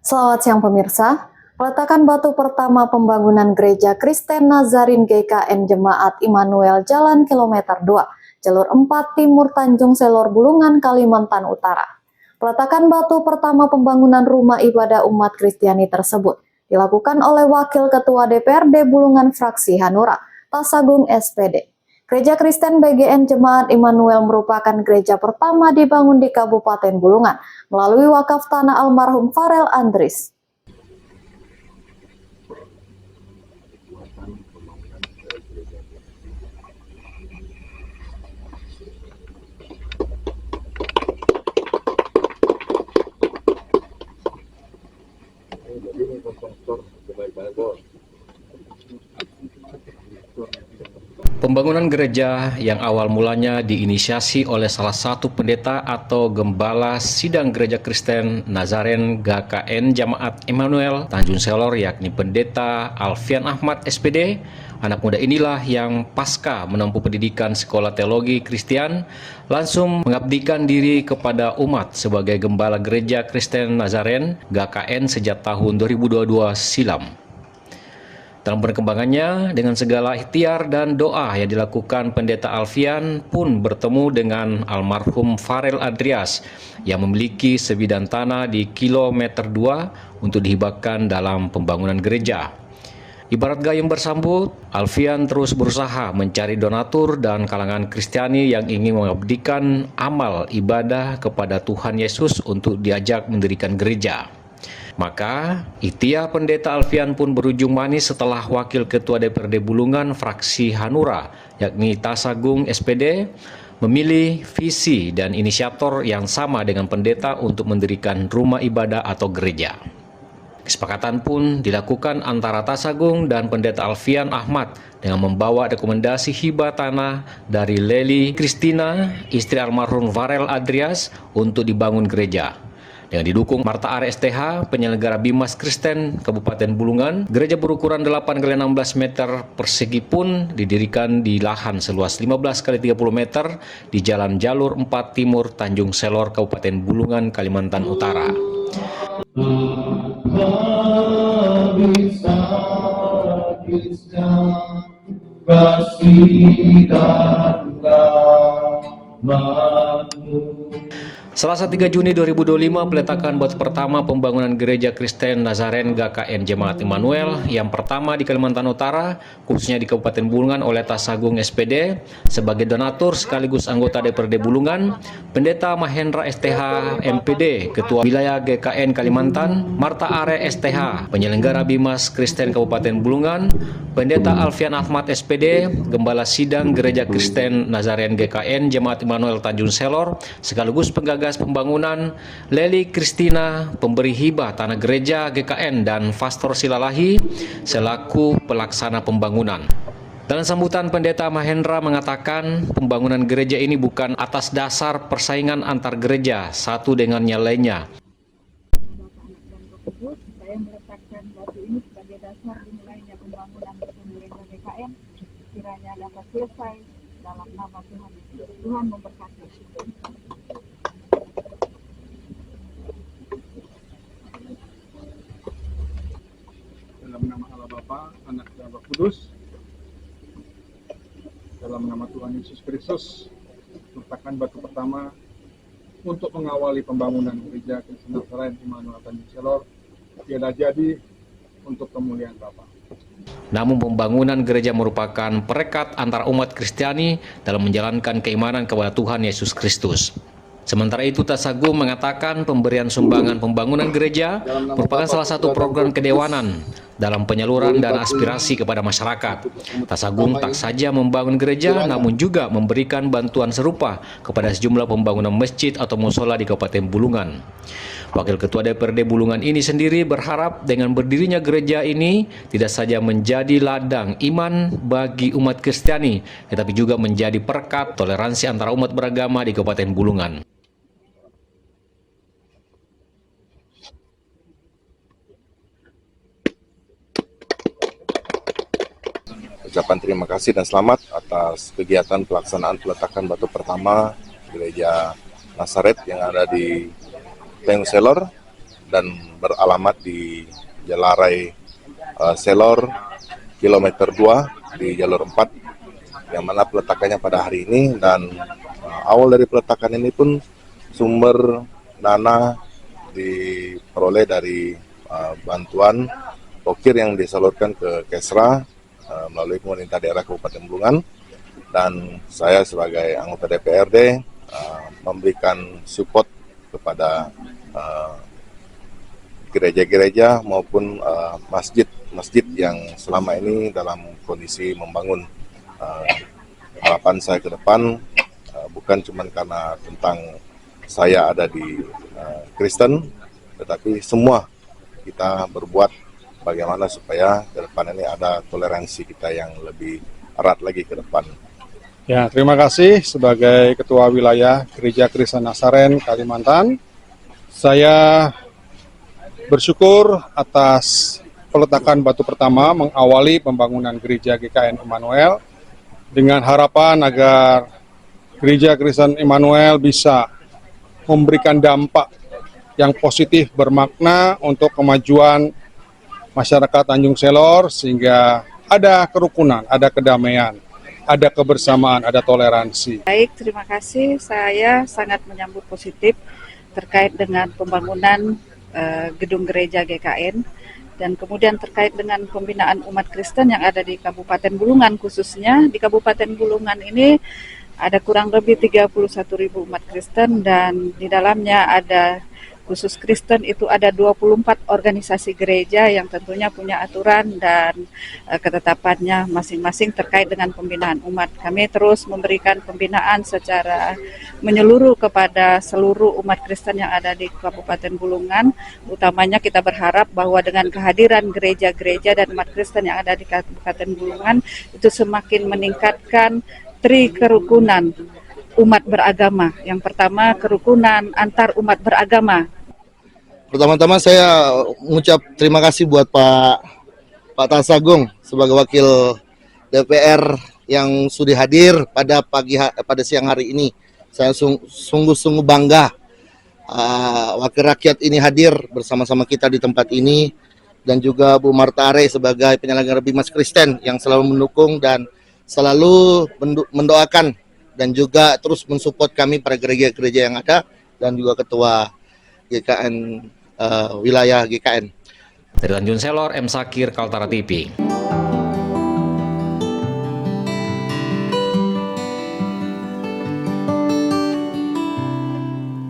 Selamat siang pemirsa, peletakan batu pertama pembangunan Gereja Kristen Nazarin GKN Jemaat Immanuel Jalan Kilometer 2, Jalur 4 Timur Tanjung Selor Bulungan, Kalimantan Utara. Peletakan batu pertama pembangunan rumah ibadah umat Kristiani tersebut dilakukan oleh Wakil Ketua DPRD Bulungan Fraksi Hanura, Tasagung SPD. Gereja Kristen BGN Jemaat Immanuel merupakan gereja pertama dibangun di Kabupaten Bulungan melalui wakaf tanah almarhum Farel Andries. Pembangunan gereja yang awal mulanya diinisiasi oleh salah satu pendeta atau gembala sidang Gereja Kristen Nazaren GKN Jemaat Immanuel Tanjung Selor, yakni Pendeta Alfian Ahmad SPD. Anak muda inilah yang pasca menempuh pendidikan Sekolah Teologi Kristian langsung mengabdikan diri kepada umat sebagai gembala Gereja Kristen Nazaren GKN sejak tahun 2022 silam. Dalam perkembangannya, dengan segala ikhtiar dan doa yang dilakukan Pendeta Alfian pun bertemu dengan almarhum Farel Andries yang memiliki sebidang tanah di kilometer 2 untuk dihibahkan dalam pembangunan gereja. Ibarat gayung bersambut, Alfian terus berusaha mencari donatur dan kalangan Kristiani yang ingin mengabdikan amal ibadah kepada Tuhan Yesus untuk diajak mendirikan gereja. Maka, ikhtiar Pendeta Alfian pun berujung manis setelah Wakil Ketua DPRD Bulungan Fraksi Hanura, yakni Tasagung SPD, memilih visi dan inisiator yang sama dengan pendeta untuk mendirikan rumah ibadah atau gereja. Kesepakatan pun dilakukan antara Tasagung dan Pendeta Alfian Ahmad dengan membawa rekomendasi hibah tanah dari Leli Kristina, istri almarhum Farel Andries, untuk dibangun gereja. Dengan didukung Marta Are STH, penyelenggara Bimas Kristen Kabupaten Bulungan, gereja berukuran 8x16 meter persegi pun didirikan di lahan seluas 15x30 meter di Jalan Jalur 4 Timur Tanjung Selor, Kabupaten Bulungan, Kalimantan Utara. Selasa 3 Juni 2025, peletakan batu pertama pembangunan Gereja Kristen Nazaren GKN Jemaat Immanuel yang pertama di Kalimantan Utara, khususnya di Kabupaten Bulungan, oleh Tasagung SPD sebagai donatur sekaligus anggota DPRD Bulungan, Pendeta Mahendra STH MPD, Ketua Wilayah GKN Kalimantan, Marta Are STH, penyelenggara Bimas Kristen Kabupaten Bulungan, Pendeta Alfian Ahmad SPD, Gembala Sidang Gereja Kristen Nazaren GKN Jemaat Immanuel Tanjung Selor, sekaligus penggagas pembangunan, Leli Kristina, pemberi hibah tanah gereja GKN, dan Pastor Silalahi selaku pelaksana pembangunan. Dalam sambutan, Pendeta Mahendra mengatakan pembangunan gereja ini bukan atas dasar persaingan antar gereja satu dengan yang lainnya. Saya meletakkan batu ini sebagai dasar dimulainya pembangunan gereja GKN, kiranya dapat selesai dalam nama Tuhan. Tuhan memberkati. Dalam nama Allah Bapa, Anak dan Roh Kudus, dalam nama Tuhan Yesus Kristus, letakkan batu pertama untuk mengawali pembangunan Gereja Kristen Nazaren Immanuel Tanjung Selor, tiada jadi untuk kemuliaan Bapa. Namun pembangunan gereja merupakan perekat antara umat Kristiani dalam menjalankan keimanan kepada Tuhan Yesus Kristus. Sementara itu, Tasagung mengatakan pemberian sumbangan pembangunan gereja merupakan salah satu program kedewanan dalam penyaluran dan aspirasi kepada masyarakat. Tasagung tak saja membangun gereja, namun juga memberikan bantuan serupa kepada sejumlah pembangunan masjid atau musola di Kabupaten Bulungan. Wakil Ketua DPRD Bulungan ini sendiri berharap dengan berdirinya gereja ini tidak saja menjadi ladang iman bagi umat Kristiani, tetapi juga menjadi perekat toleransi antara umat beragama di Kabupaten Bulungan. Ucapan terima kasih dan selamat atas kegiatan pelaksanaan peletakan batu pertama Gereja Nazaret yang ada di Tanjung Selor dan beralamat di Jelarai Selor kilometer 2 di jalur 4 yang mana peletakannya pada hari ini. Dan awal dari peletakan ini pun sumber dana diperoleh dari bantuan pokir yang disalurkan ke Kesra melalui pemerintah daerah Kabupaten Bulungan, dan saya sebagai anggota DPRD memberikan support kepada gereja-gereja maupun masjid-masjid yang selama ini dalam kondisi membangun. Harapan saya ke depan bukan cuma karena tentang saya ada di Kristen, tetapi semua kita berbuat bagaimana supaya ke depan ini ada toleransi kita yang lebih erat lagi ke depan. Ya, terima kasih sebagai Ketua Wilayah Gereja Kristen Nazaren Kalimantan. Saya bersyukur atas peletakan batu pertama mengawali pembangunan Gereja GKN Immanuel dengan harapan agar Gereja Kristen Immanuel bisa memberikan dampak yang positif bermakna untuk kemajuan masyarakat Tanjung Selor, sehingga ada kerukunan, ada kedamaian, ada kebersamaan, ada toleransi. Baik, terima kasih. Saya sangat menyambut positif terkait dengan pembangunan gedung gereja GKN, dan kemudian terkait dengan pembinaan umat Kristen yang ada di Kabupaten Bulungan. Khususnya di Kabupaten Bulungan ini ada kurang lebih 31.000 umat Kristen, dan di dalamnya ada khusus Kristen itu ada 24 organisasi gereja yang tentunya punya aturan dan ketetapannya masing-masing terkait dengan pembinaan umat. Kami terus memberikan pembinaan secara menyeluruh kepada seluruh umat Kristen yang ada di Kabupaten Bulungan. Utamanya kita berharap bahwa dengan kehadiran gereja-gereja dan umat Kristen yang ada di Kabupaten Bulungan itu semakin meningkatkan kerukunan umat beragama. Yang pertama, kerukunan antar umat beragama. Pertama-tama saya mengucap terima kasih buat Pak Tasagung sebagai wakil DPR yang sudah hadir pada siang hari ini. Saya sungguh-sungguh bangga wakil rakyat ini hadir bersama-sama kita di tempat ini, dan juga Bu Marta Are sebagai penyelenggara Bimas Kristen yang selalu mendukung dan selalu mendoakan dan juga terus mensupport kami para gereja-gereja yang ada, dan juga ketua GKN wilayah GKN. Dari Tanjung Selor, M. Sakir, Kaltara TV.